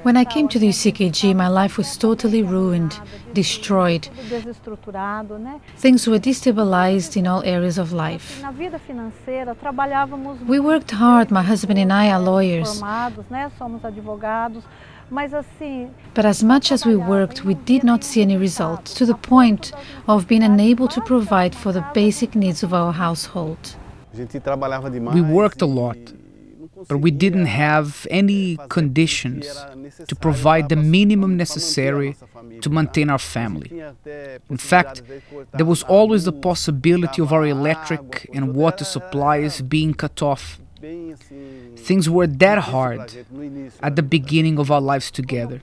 When I came to the UCKG, my life was totally ruined, destroyed. Things were destabilized in all areas of life. We worked hard, my husband and I are lawyers. But as much as we worked, we did not see any results, to the point of being unable to provide for the basic needs of our household. We worked a lot, but we didn't have any conditions to provide the minimum necessary to maintain our family. In fact, there was always the possibility of our electric and water supplies being cut off. Things were that hard at the beginning of our lives together.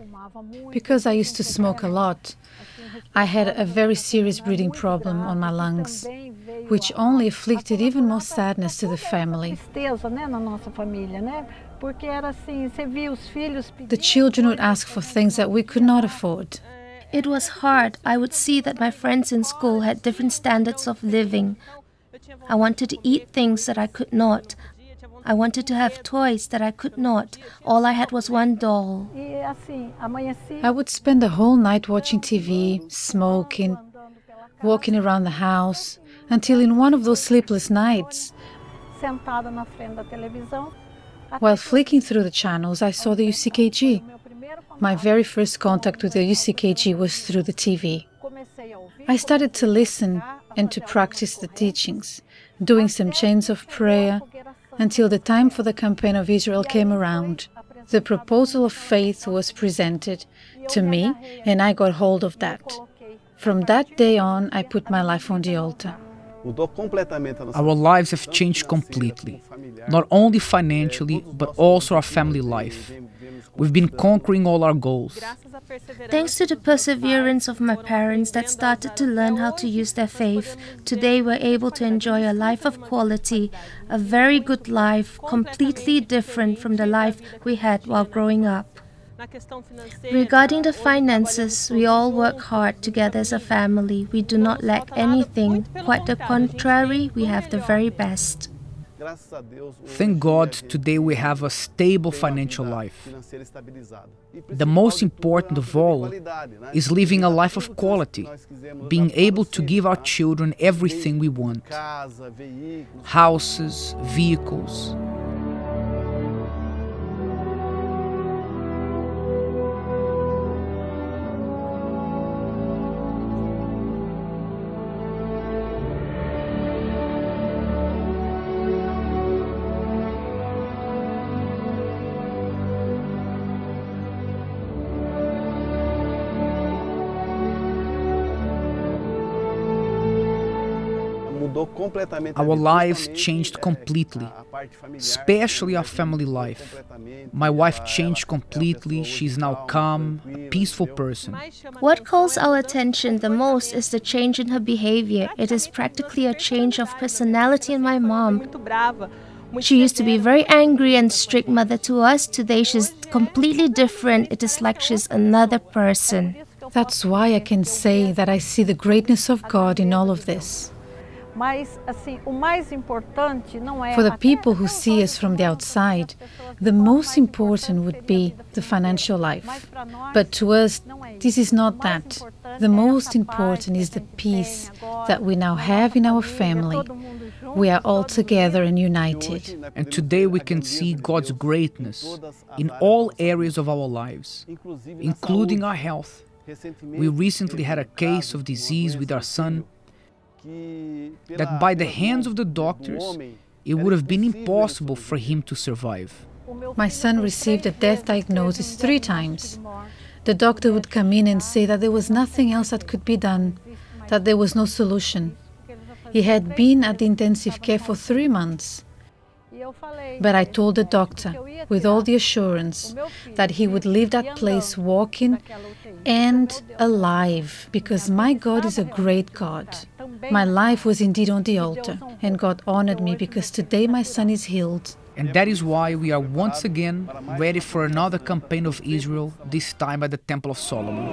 Because I used to smoke a lot, I had a very serious breathing problem on my lungs, which only afflicted even more sadness to the family. The children would ask for things that we could not afford. It was hard. I would see that my friends in school had different standards of living. I wanted to eat things that I could not. I wanted to have toys that I could not. All I had was one doll. I would spend the whole night watching TV, smoking, walking around the house, until in one of those sleepless nights, while flicking through the channels, I saw the UCKG. My very first contact with the UCKG was through the TV. I started to listen and to practice the teachings, doing some chains of prayer, until the time for the campaign of Israel came around. The proposal of faith was presented to me, and I got hold of that. From that day on, I put my life on the altar. Our lives have changed completely, not only financially, but also our family life. We've been conquering all our goals. Thanks to the perseverance of my parents that started to learn how to use their faith, today we're able to enjoy a life of quality, a very good life, completely different from the life we had while growing up. Regarding the finances, we all work hard together as a family. We do not lack anything. Quite the contrary, we have the very best. Thank God, today we have a stable financial life. The most important of all is living a life of quality, being able to give our children everything we want: houses, vehicles. Our lives changed completely, especially our family life. My wife changed completely. She's now calm, a peaceful person. What calls our attention the most is the change in her behavior. It is practically a change of personality in my mom. She used to be very angry and strict mother to us. Today she's completely different. It is like she's another person. That's why I can say that I see the greatness of God in all of this. For the people who see us from the outside, the most important would be the financial life. But to us, this is not that. The most important is the peace that we now have in our family. We are all together and united. And today we can see God's greatness in all areas of our lives, including our health. We recently had a case of disease with our son that by the hands of the doctors, it would have been impossible for him to survive. My son received a death diagnosis 3 times. The doctor would come in and say that there was nothing else that could be done, that there was no solution. He had been at the intensive care for 3 months. But I told the doctor, with all the assurance, that he would leave that place walking and alive, because my God is a great God. My life was indeed on the altar, and God honored me because today my son is healed. And that is why we are once again ready for another campaign of Israel, this time at the Temple of Solomon.